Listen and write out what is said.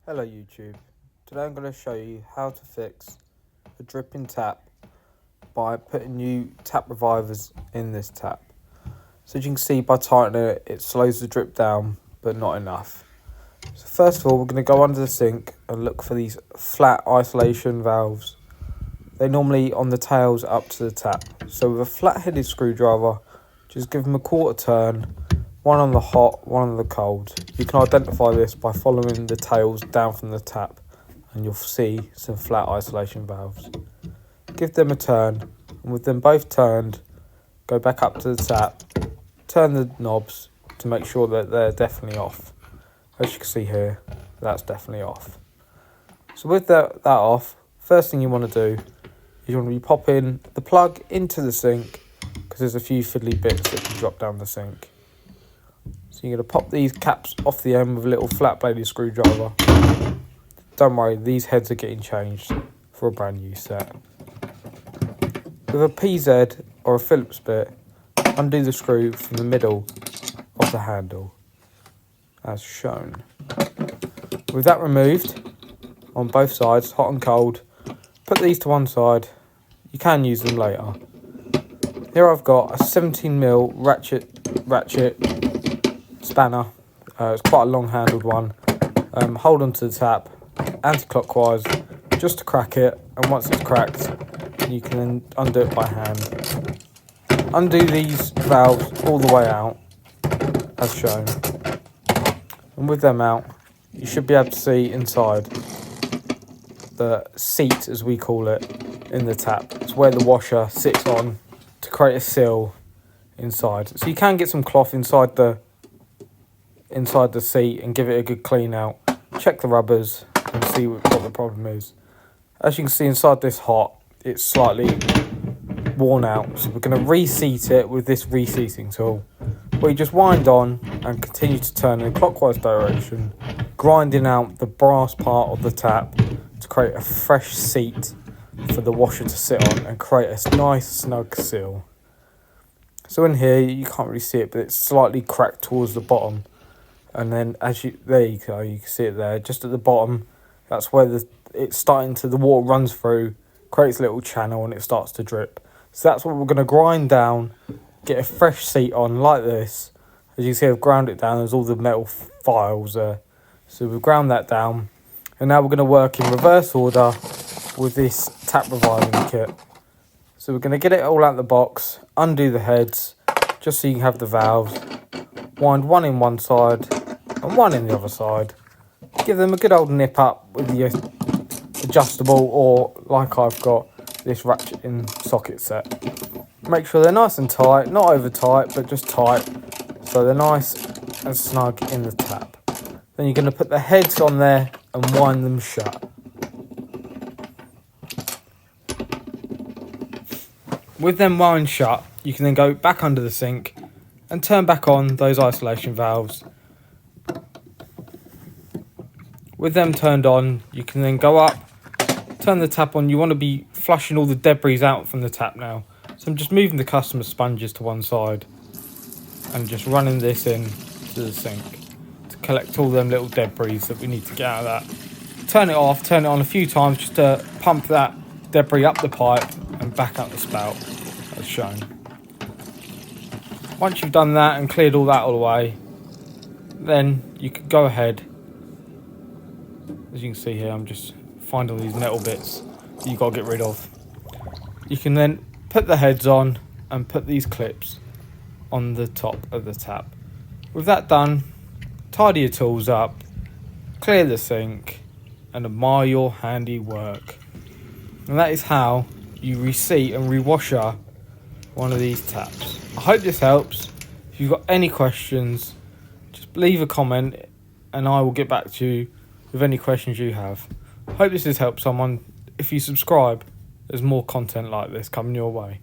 Hello YouTube, today I'm going to show you how to fix a dripping tap by putting new tap revivers in this tap. So as you can see, by tightening it, it slows the drip down but not enough. So first of all, we're going to go under the sink and look for these flat isolation valves. They're normally on the tails up to the tap. So with a flat headed screwdriver, just give them a quarter turn, one on the hot, one on the cold. You can identify this by following the tails down from the tap and you'll see some flat isolation valves. Give them a turn, and with them both turned, go back up to the tap, turn the knobs to make sure that they're definitely off. As you can see here, that's definitely off. So with that off, first thing you want to do is you want to be popping the plug into the sink, because there's a few fiddly bits that can drop down the sink. So you're going to pop these caps off the end with a little flat bladed screwdriver. Don't worry, these heads are getting changed for a brand new set. With a PZ or a Phillips bit, undo the screw from the middle of the handle, as shown. With that removed, on both sides, hot and cold, put these to one side. You can use them later. Here I've got a 17mm ratchet spanner. It's quite a long handled one. Hold on to the tap anti-clockwise just to crack it, and once it's cracked you can then undo it by hand. Undo these valves all the way out as shown, and with them out you should be able to see inside the seat, as we call it, in the tap. It's where the washer sits on to create a seal inside. So you can get some cloth inside the seat and give it a good clean out. Check the rubbers and see what the problem is. As you can see inside this hot, it's slightly worn out, so we're going to reseat it with this reseating tool, where you just wind on and continue to turn in a clockwise direction, grinding out the brass part of the tap to create a fresh seat for the washer to sit on and create a nice snug seal. So in here you can't really see it, but it's slightly cracked towards the bottom. And then there you go, you can see it there, just at the bottom. That's where the water runs through, creates a little channel, and it starts to drip. So that's what we're going to grind down, get a fresh seat on like this. As you see, I've ground it down, there's all the metal files there. So we've ground that down, and now we're going to work in reverse order with this tap reviving kit. So we're going to get it all out of the box, undo the heads, just so you can have the valves. Wind one in one side and one in the other side. Give them a good old nip up with the adjustable, or like I've got this ratchet in socket set. Make sure they're nice and tight, not over tight, but just tight, so they're nice and snug in the tap. Then you're going to put the heads on there and wind them shut. With them wound shut, you can then go back under the sink and turn back on those isolation valves. With them turned on, you can then go up, turn the tap on. You want to be flushing all the debris out from the tap now. So I'm just moving the customer sponges to one side and just running this in to the sink to collect all them little debris that we need to get out of that. Turn it off, turn it on a few times just to pump that debris up the pipe and back up the spout, as shown. Once you've done that and cleared all that all away, then you can go ahead. As you can see here, I'm just finding all these metal bits that you've got to get rid of. You can then put the heads on and put these clips on the top of the tap. With that done, tidy your tools up, clear the sink, and admire your handiwork. And that is how you reseat and rewasher one of these taps. I hope this helps. If you've got any questions, just leave a comment and I will get back to you with any questions you have. I hope this has helped someone. If you subscribe, there's more content like this coming your way.